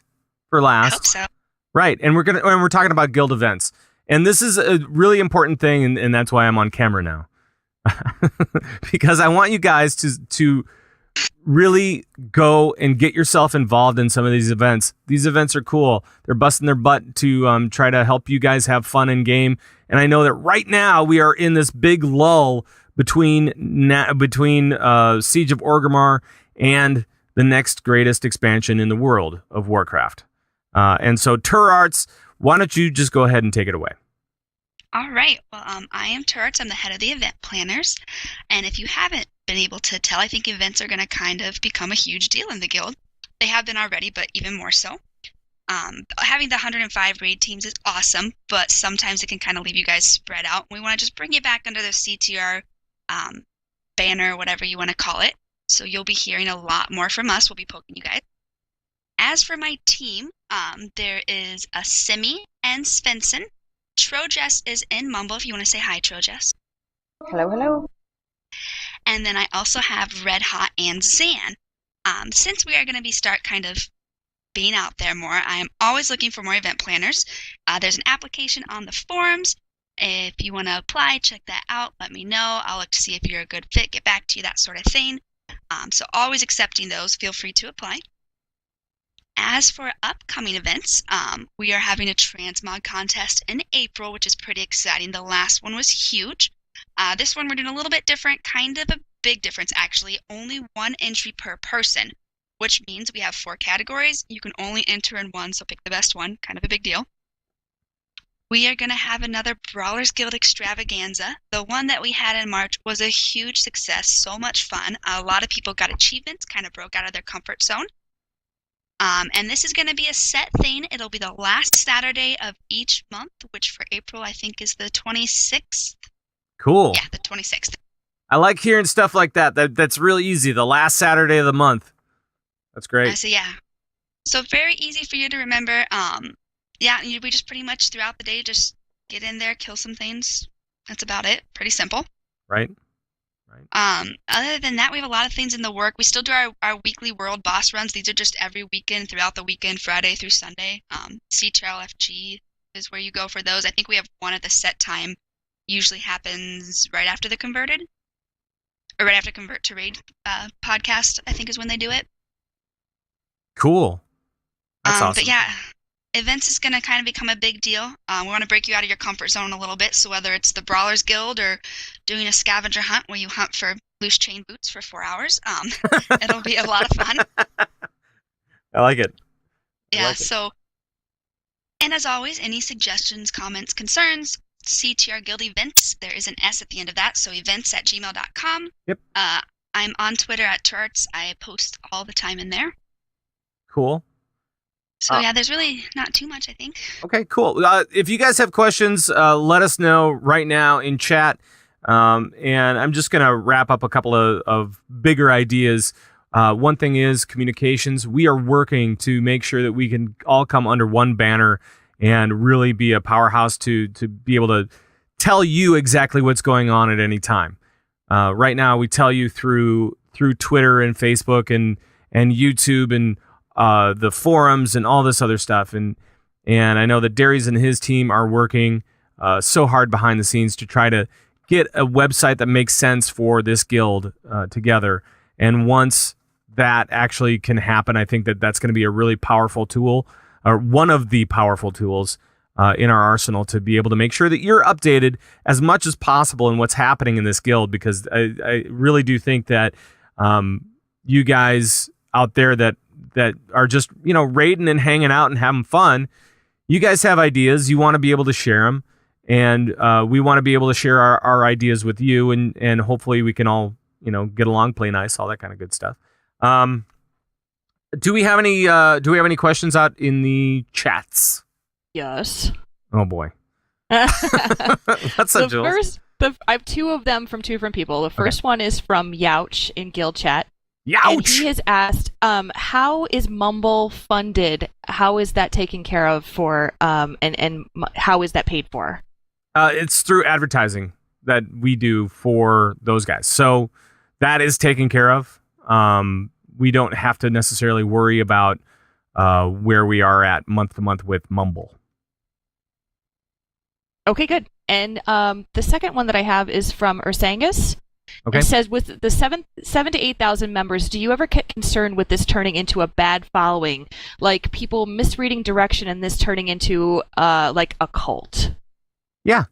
for last. I hope so. Right. And we're talking about guild events. And this is a really important thing, and that's why I'm on camera now. Because I want you guys to really go and get yourself involved in some of these events. These events are cool. They're busting their butt to try to help you guys have fun in game. And I know that right now we are in this big lull between Siege of Orgrimmar and the next greatest expansion in the world of Warcraft. And so, Turarts, why don't you just go ahead and take it away? All right. Well, I am Turarts. I'm the head of the event planners. And if you haven't been able to tell, I think events are going to kind of become a huge deal in the guild. They have been already, but even more so. Having the 105 raid teams is awesome, but sometimes it can kind of leave you guys spread out. We want to just bring it back under the CTR banner, whatever you want to call it. So you'll be hearing a lot more from us. We'll be poking you guys. As for my team, there is a Simi and Svensson. Trojess is in Mumble, if you want to say hi, Trojess. Hello. And then I also have Red Hot and Zan. Since we are going to start kind of being out there more, I am always looking for more event planners. There's an application on the forums. If you want to apply, check that out. Let me know. I'll look to see if you're a good fit, get back to you, that sort of thing. So always accepting those. Feel free to apply. As for upcoming events, we are having a transmog contest in April, which is pretty exciting. The last one was huge. This one we're doing a little bit different, kind of a big difference actually. Only one entry per person, which means we have 4 categories. You can only enter in one, so pick the best one. Kind of a big deal. We are going to have another Brawlers Guild extravaganza. The one that we had in March was a huge success, so much fun. A lot of people got achievements, kind of broke out of their comfort zone. And this is going to be a set thing. It'll be the last Saturday of each month, which for April I think is the 26th. Cool. Yeah, the 26th. I like hearing stuff like that. That's really easy. The last Saturday of the month. That's great. So yeah. So very easy for you to remember. Yeah, we just pretty much throughout the day just get in there, kill some things. That's about it. Pretty simple. Right. Other than that, we have a lot of things in the work. We still do our weekly world boss runs. These are just every weekend, throughout the weekend, Friday through Sunday. CtR LFG is where you go for those. I think we have one at the set time. Usually happens right after the Converted. Or right after Convert to Raid podcast, I think is when they do it. Cool. That's awesome. But yeah, events is going to kind of become a big deal. We want to break you out of your comfort zone a little bit. So whether it's the Brawlers Guild or doing a scavenger hunt where you hunt for loose chain boots for 4 hours, it'll be a lot of fun. I like it. Yeah, so, and as always, any suggestions, comments, concerns, CTR Guild events. There is an S at the end of that, so events@gmail.com. Yep. I'm on Twitter at Turarts. I post all the time in there. Cool. So yeah, there's really not too much, I think. Okay, cool. If you guys have questions, let us know right now in chat. And I'm just going to wrap up a couple of bigger ideas. One thing is communications. We are working to make sure that we can all come under one banner and really be a powerhouse to be able to tell you exactly what's going on at any time. Right now, we tell you through Twitter and Facebook and YouTube and the forums and all this other stuff. And I know that Darius and his team are working so hard behind the scenes to try to get a website that makes sense for this guild together. And once that actually can happen, I think that that's going to be a really powerful tool, or one of the powerful tools in our arsenal to be able to make sure that you're updated as much as possible in what's happening in this guild, because I really do think that you guys out there that are just, raiding and hanging out and having fun, you guys have ideas. You want to be able to share them. And we want to be able to share our ideas with you, and hopefully we can all, get along, play nice, all that kind of good stuff. Do we have any questions out in the chats? Yes. Oh boy. What's up, Jules? I have two of them from two different people. The first one is from Youch in guild chat. Youch! And he has asked, how is Mumble funded? How is that taken care of for, and how is that paid for? It's through advertising that we do for those guys. So that is taken care of. We don't have to necessarily worry about where we are at month to month with Mumble. Okay, good. And the second one that I have is from Ursangus. Okay. It says, with the 7,000 to 8,000 members, do you ever get concerned with this turning into a bad following? Like people misreading direction and this turning into like a cult? Yeah.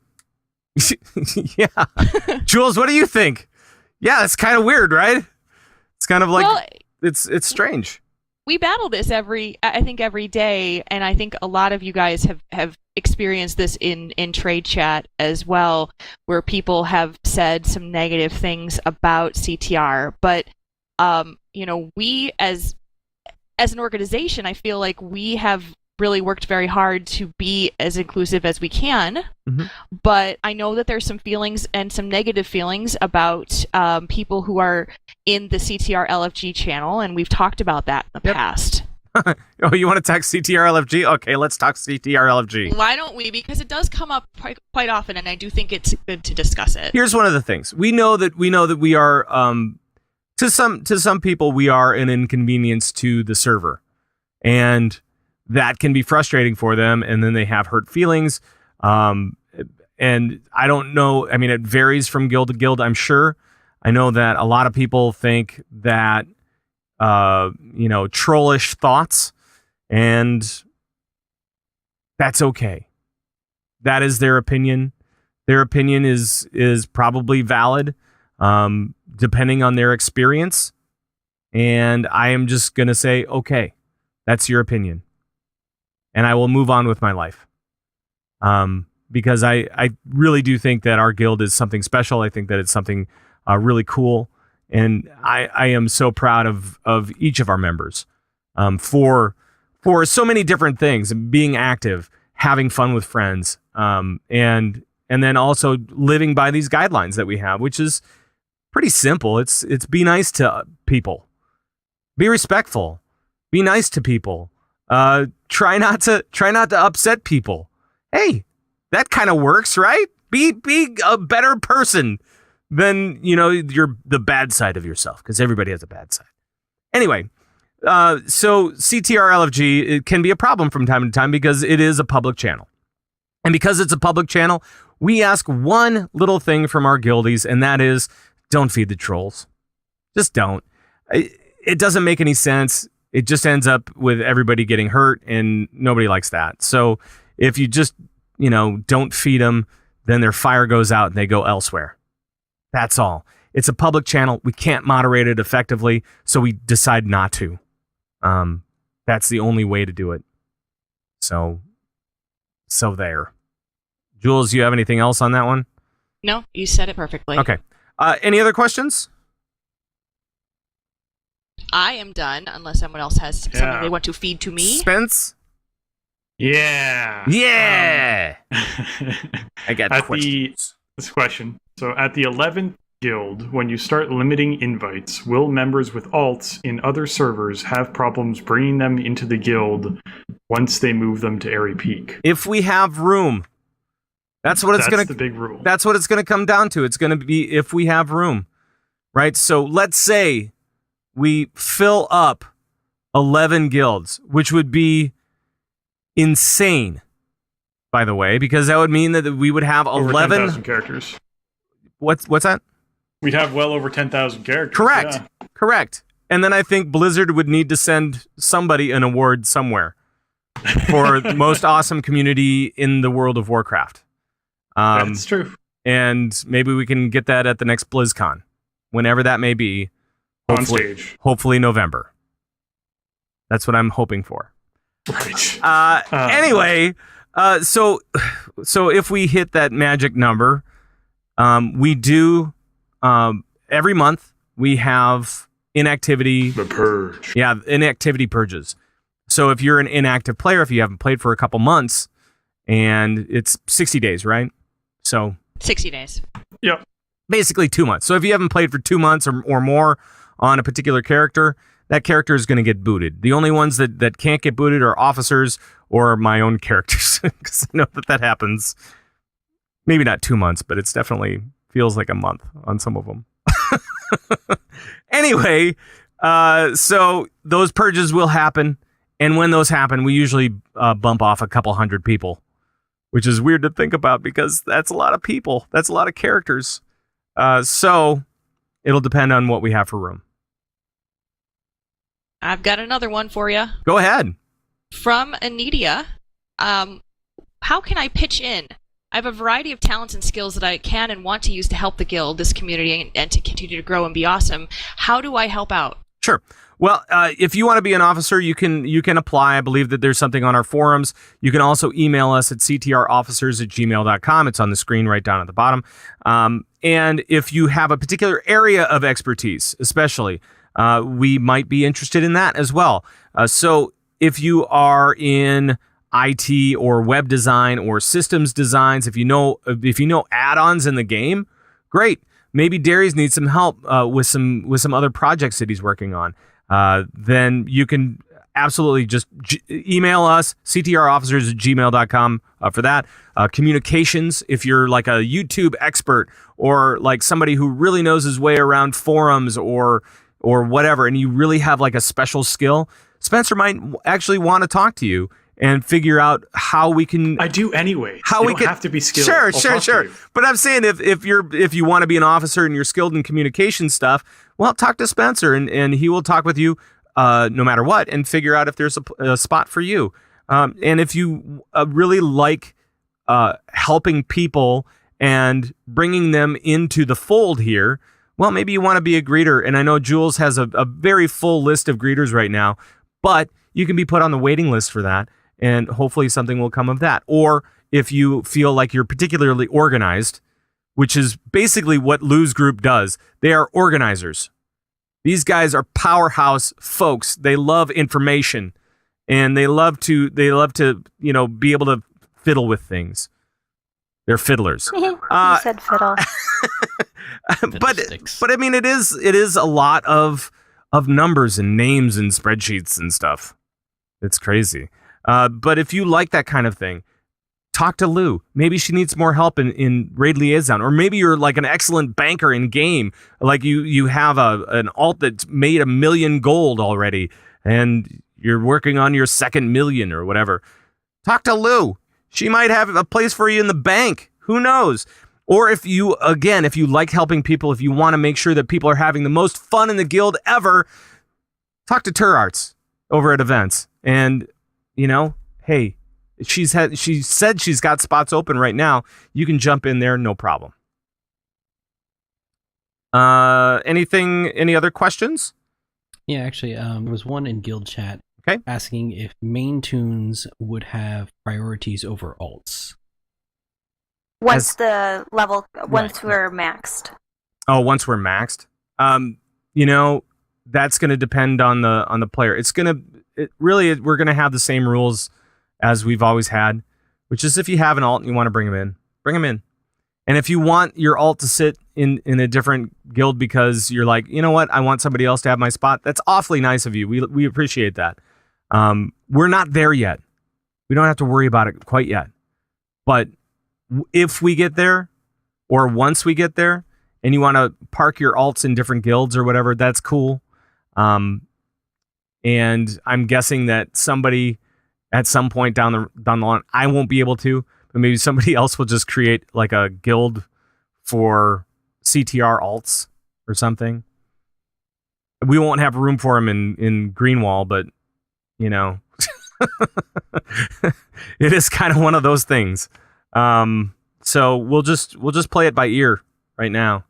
Yeah. Jules, what do you think? Yeah, it's kind of weird, right? It's kind of like, it's strange. We battle this every day, and I think a lot of you guys have experienced this in trade chat as well, where people have said some negative things about CTR. But we as an organization, I feel like we have really worked very hard to be as inclusive as we can. Mm-hmm. But I know that there's some feelings and some negative feelings about people who are in the CTR LFG channel, and we've talked about that in the past. Oh, you want to talk CTR LFG? Okay, let's talk CTR LFG. Why don't we? Because it does come up quite often, and I do think it's good to discuss it. Here's one of the things. We know that we are to some people we are an inconvenience to the server, and that can be frustrating for them, and then they have hurt feelings. And I don't know. I mean, it varies from guild to guild, I'm sure. I know that a lot of people think that, trollish thoughts, and that's okay. That is their opinion. Their opinion is probably valid, depending on their experience. And I am just going to say, okay, that's your opinion. And I will move on with my life. Because I really do think that our guild is something special. I think that it's something really cool. And I am so proud of each of our members for so many different things, being active, having fun with friends, and then also living by these guidelines that we have, which is pretty simple. It's be nice to people, be respectful, be nice to people. Try not to upset people. Hey, that kind of works, right? Be a better person than, you're the bad side of yourself, because everybody has a bad side. Anyway, so CTR LFG, it can be a problem from time to time because it is a public channel. And because it's a public channel, we ask one little thing from our guildies, and that is, don't feed the trolls. Just don't. It doesn't make any sense. It just ends up with everybody getting hurt, and nobody likes that. So if you just, don't feed them, then their fire goes out and they go elsewhere. That's all. It's a public channel. We can't moderate it effectively, so we decide not to. That's the only way to do it. So there. Jules, you have anything else on that one? No, you said it perfectly. Okay. Any other questions? I am done, unless someone else has something they want to feed to me. Spence? Yeah. Yeah. I got at questions. This question. So at the 11th guild, when you start limiting invites, will members with alts in other servers have problems bringing them into the guild once they move them to Airy Peak? If we have room. That's the big rule. That's what it's going to come down to. It's going to be if we have room. Right? So let's say we fill up 11 guilds, which would be insane, by the way, because that would mean that we would have over 11 10,000 characters. What's that? We'd have well over 10,000 characters. Correct. Yeah. Correct. And then I think Blizzard would need to send somebody an award somewhere for the most awesome community in the world of Warcraft. That's true. And maybe we can get that at the next BlizzCon, whenever that may be. On stage. Hopefully November. That's what I'm hoping for. Right. Anyway, so if we hit that magic number, we do every month we have inactivity. The purge. Yeah, inactivity purges. So if you're an inactive player, if you haven't played for a couple months, and it's 60 days, right? So 60 days. Yep. Basically 2 months. So if you haven't played for 2 months or more on a particular character, that character is going to get booted. The only ones that can't get booted are officers or my own characters, because I know that happens. Maybe not 2 months, but it's definitely feels like a month on some of them. Anyway, so those purges will happen, and when those happen, we usually bump off a couple hundred people, which is weird to think about because that's a lot of people. That's a lot of characters. So it'll depend on what we have for room. I've got another one for you. Go ahead. From Anidia, how can I pitch in? I have a variety of talents and skills that I can and want to use to help the guild, this community, and to continue to grow and be awesome. How do I help out? Sure. Well, if you want to be an officer, you can apply. I believe that there's something on our forums. You can also email us at ctrofficers@gmail.com. It's on the screen right down at the bottom. And if you have a particular area of expertise, especially, we might be interested in that as well. So if you are in IT or web design or systems designs, if you know add-ons in the game, great. Maybe Darius needs some help with some other projects that he's working on. Then you can absolutely just email us, ctrofficers@gmail.com for that. Communications, if you're like a YouTube expert or like somebody who really knows his way around forums or whatever, and you really have like a special skill, Spencer might actually want to talk to you and figure out how we can. I do anyway. How you we don't can have to be skilled. Sure. But I'm saying if you want to be an officer and you're skilled in communication stuff, well, talk to Spencer and he will talk with you no matter what and figure out if there's a spot for you. And if you really like helping people and bringing them into the fold here, well, maybe you want to be a greeter. And I know Jules has a very full list of greeters right now, but you can be put on the waiting list for that. And hopefully something will come of that. Or if you feel like you're particularly organized, which is basically what Lou's group does. They are organizers. These guys are powerhouse folks. They love information, and they love to be able to fiddle with things. They're fiddlers. You said fiddle. but I mean, it is a lot of numbers and names and spreadsheets and stuff. It's crazy. But if you like that kind of thing, talk to Louu. Maybe she needs more help in Raid Liaison, or maybe you're like an excellent banker in game, like you have an alt that's made 1 million gold already, and you're working on your 2nd million or whatever. Talk to Louu. She might have a place for you in the bank. Who knows? Or if you like helping people, if you want to make sure that people are having the most fun in the guild ever, talk to Turarts over at events. And hey, she said she's got spots open right now. You can jump in there, no problem. Any other questions? Yeah, actually, there was one in guild chat asking if main tunes would have priorities over alts. Once we're maxed. Oh, once we're maxed. That's going to depend on the player. We're going to have the same rules as we've always had, which is if you have an alt and you want to bring them in. And if you want your alt to sit in a different guild because you're like, you know what, I want somebody else to have my spot, that's awfully nice of you. We appreciate that. We're not there yet. We don't have to worry about it quite yet. But if we get there, or once we get there, and you want to park your alts in different guilds or whatever, that's cool. And I'm guessing that somebody at some point down the line, I won't be able to, but maybe somebody else will just create like a guild for CtR alts or something. We won't have room for them in Greenwall, but it is kind of one of those things. So we'll just play it by ear right now.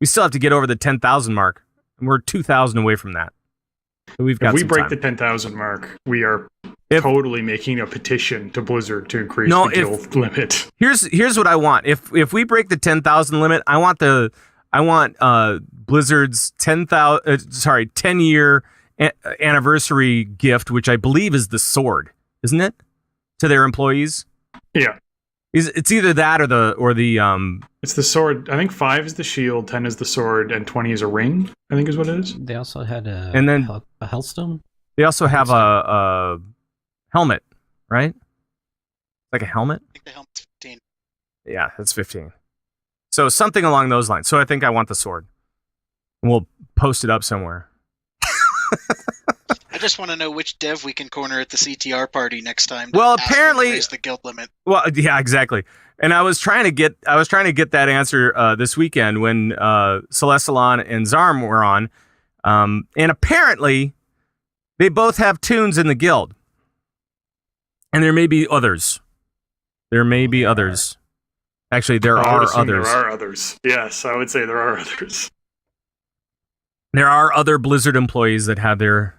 We still have to get over the 10,000 mark, and we're 2,000 away from that. So we've got. If we some break time. the 10,000 mark, we are totally making a petition to Blizzard to increase the guild limit. Here's what I want. If we break the 10,000 limit, I want Blizzard's 10-year anniversary gift, which I believe is the sword, isn't it, to their employees? Yeah. It's either that or the It's the sword. I think 5 is the shield, 10 is the sword, and 20 is a ring, I think is what it is. They also had a Hellstone. They also have a helmet, right? Like a helmet? I think the helmet's 15. Yeah, that's 15. So something along those lines. So I think I want the sword. And we'll post it up somewhere. I just want to know which dev we can corner at the CtR party next time. Well, ask them to apparently raise the guild limit. Well, yeah, exactly. And I was trying to get that answer this weekend when Celestalon and Zarm were on, and apparently they both have tunes in the guild, and there may be others. Actually, there are others. There are others. Yes, I would say there are others. There are other Blizzard employees that have their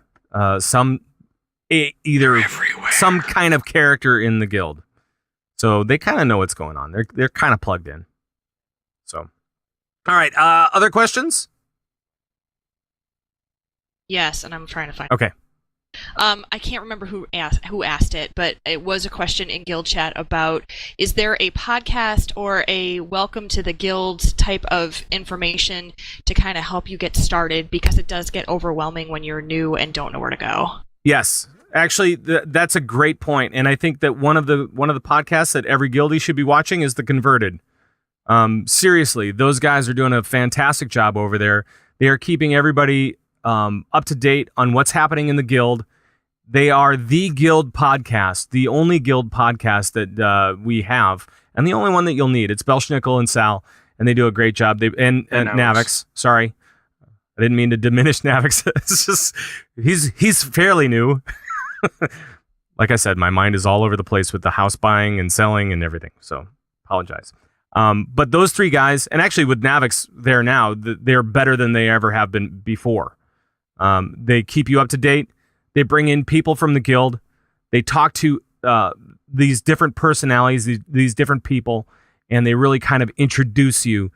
either everywhere. Some kind of character in the guild. So they kind of know what's going on. They're kind of plugged in. So, all right. Other questions? Yes, and I'm trying to find. Okay. I can't remember who asked it, but it was a question in guild chat about: is there a podcast or a welcome to the guild type of information to kind of help you get started, because it does get overwhelming when you're new and don't know where to go. Yes. Actually, that's a great point, and I think that one of the podcasts that every guildie should be watching is The Converted. Seriously, those guys are doing a fantastic job over there. They are keeping everybody up to date on what's happening in the guild. They are the guild podcast, the only guild podcast that we have, and the only one that you'll need. It's Belschnickel and Sal, and they do a great job. And Navix. Sorry, I didn't mean to diminish Navix. It's just he's fairly new. Like I said, my mind is all over the place with the house buying and selling and everything. So apologize. But those three guys, and actually with Navix there now, they're better than they ever have been before. They keep you up to date. They bring in people from the guild. They talk to these different personalities, these different people, and they really kind of introduce you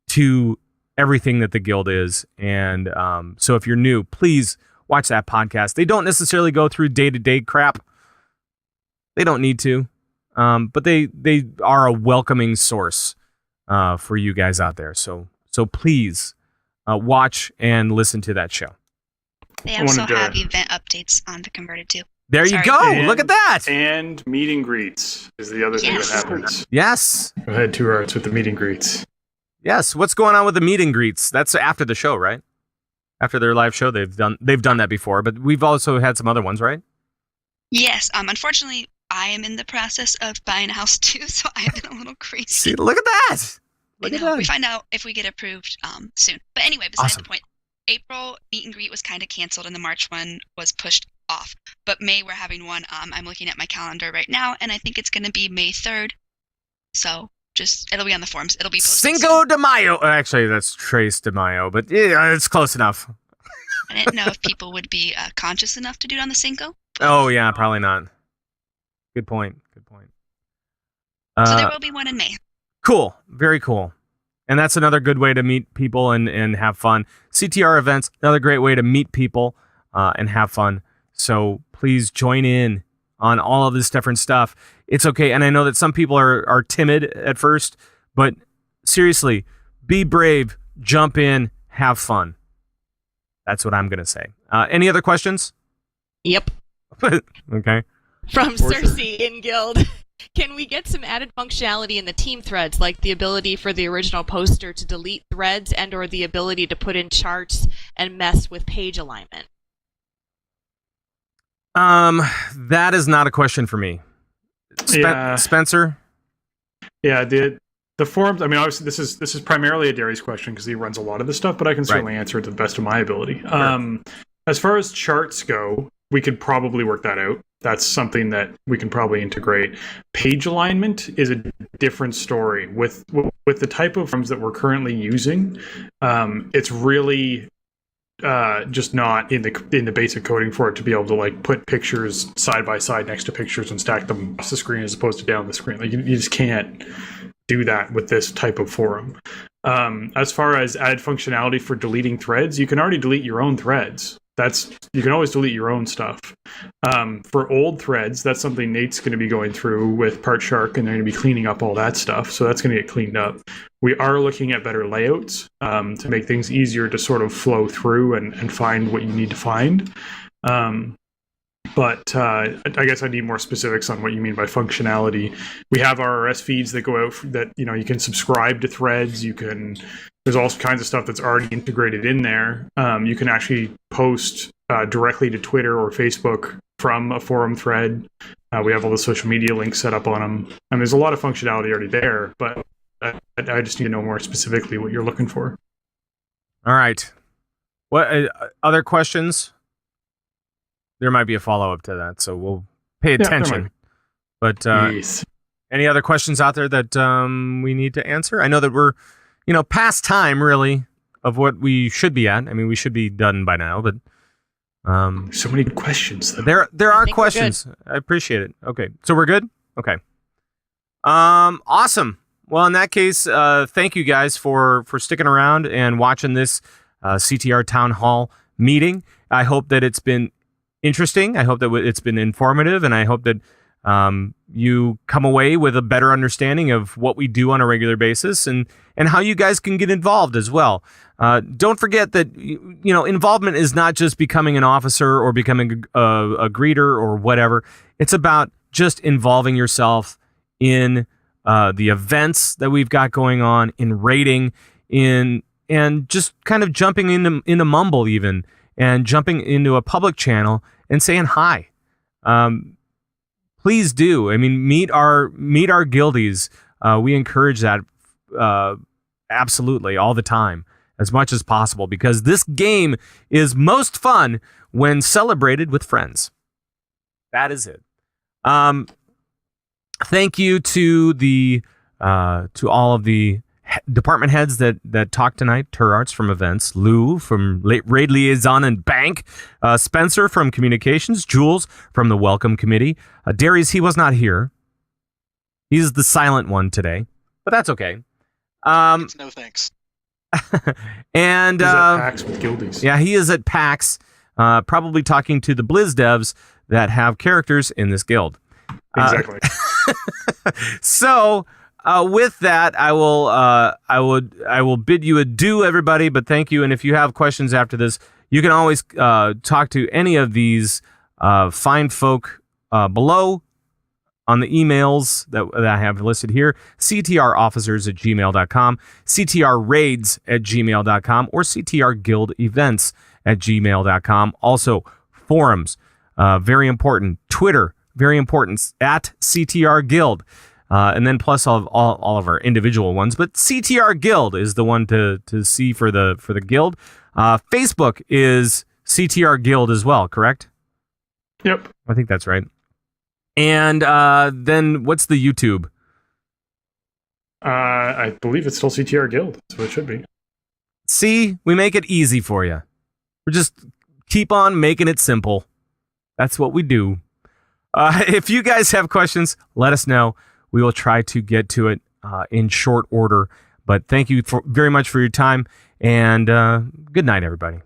to everything that the guild is. And so if you're new, please watch that podcast. They don't necessarily go through day-to-day crap. They don't need to. But they are a welcoming source for you guys out there. So please watch and listen to that show. They also have event updates on The Converted too. There you go. Look at that. And meet and greets is the other thing that happens. Yes. Go ahead, Turarts, with the meet and greets. Yes. What's going on with the meet and greets? That's after the show, right? After their live show, they've done that before, but we've also had some other ones, right? Yes. Unfortunately, I am in the process of buying a house too, so I've been a little crazy. See, look at that. Look at that. We find out if we get approved soon. But anyway, besides the point, April meet and greet was kind of canceled, and the March one was pushed off. But May, we're having one. I'm looking at my calendar right now, and I think it's going to be May 3rd. So it'll be on the forums. It'll be posted Cinco de Mayo. Actually, that's Tres de Mayo, but yeah, it's close enough. I didn't know if people would be conscious enough to do it on the Cinco. Oh, yeah, probably not. Good point. So there will be one in May. Cool. Very cool. And that's another good way to meet people and have fun. CTR events, another great way to meet people and have fun. So please join in on all of this different stuff. It's okay. And I know that some people are timid at first, but seriously, be brave, jump in, have fun. That's what I'm going to say. Any other questions? Yep. Okay. From For sure. Cersei in Guild. Can we get some added functionality in the team threads, like the ability for the original poster to delete threads and or the ability to put in charts and mess with page alignment? That is not a question for me. Yeah. Spencer? Yeah, the forums. I mean, obviously, this is primarily a Darius question because he runs a lot of this stuff, but I can certainly answer it to the best of my ability. As far as charts go, we could probably work that out. That's something that we can probably integrate. Page alignment is a different story. With the type of forums that we're currently using, it's really just not in the basic coding for it to be able to like put pictures side by side next to pictures and stack them across the screen as opposed to down the screen. Like you just can't do that with this type of forum. As far as added functionality for deleting threads, you can already delete your own threads. You can always delete your own stuff. For old threads, that's something Nate's going to be going through with Part Shark, and they're going to be cleaning up all that stuff. So that's going to get cleaned up. We are looking at better layouts to make things easier to sort of flow through and find what you need to find. But I guess I need more specifics on what you mean by functionality. We have RRS feeds that go out that you can subscribe to threads. There's all kinds of stuff that's already integrated in there. You can actually post directly to Twitter or Facebook from a forum thread. We have all the social media links set up on them. And there's a lot of functionality already there, but I just need to know more specifically what you're looking for. All right. What other questions? There might be a follow-up to that, so we'll pay attention. But Yes. any other questions out there that we need to answer? I know that we're, past time, really, of what we should be at. I mean, we should be done by now, but So many good questions, though. there are think we're questions. I appreciate it. Okay, so we're good? Okay. Awesome. Well, in that case, thank you guys for sticking around and watching this CTR Town Hall meeting. I hope that it's been interesting. I hope that it's been informative, and I hope that you come away with a better understanding of what we do on a regular basis and how you guys can get involved as well. Don't forget that involvement is not just becoming an officer or becoming a greeter or whatever. It's about just involving yourself in the events that we've got going on, in raiding, and just kind of jumping into Mumble even, and jumping into a public channel and saying hi. Please do. I mean, meet our guildies. We encourage that absolutely all the time, as much as possible, because this game is most fun when celebrated with friends. That is it. Thank you to all of the department heads that talked tonight. Turarts from events, Louu from Raid Liaison and Bank, Spencer from communications, Jules from the welcome committee. Darius, he was not here. He's the silent one today, but that's okay. It's no thanks. And He's at PAX with guildies. yeah, he is at PAX, probably talking to the Blizz devs that have characters in this guild. Exactly. So with that, I will bid you adieu, everybody. But thank you. And if you have questions after this, you can always talk to any of these fine folk below on the emails that I have listed here: ctrofficers@gmail.com, ctrraids@gmail.com, or ctrguildevents@gmail.com. Also, forums, very important. Twitter, very important, at CTR Guild. And then plus all of our individual ones, but CTR Guild is the one to see for the guild. Facebook is CTR Guild as well, correct? Yep. I think that's right. And then what's the YouTube? I believe it's still CTR Guild, so it should be. See, we make it easy for you. We just keep on making it simple. That's what we do. If you guys have questions, let us know. We will try to get to it in short order. But thank you very much for your time, and good night, everybody.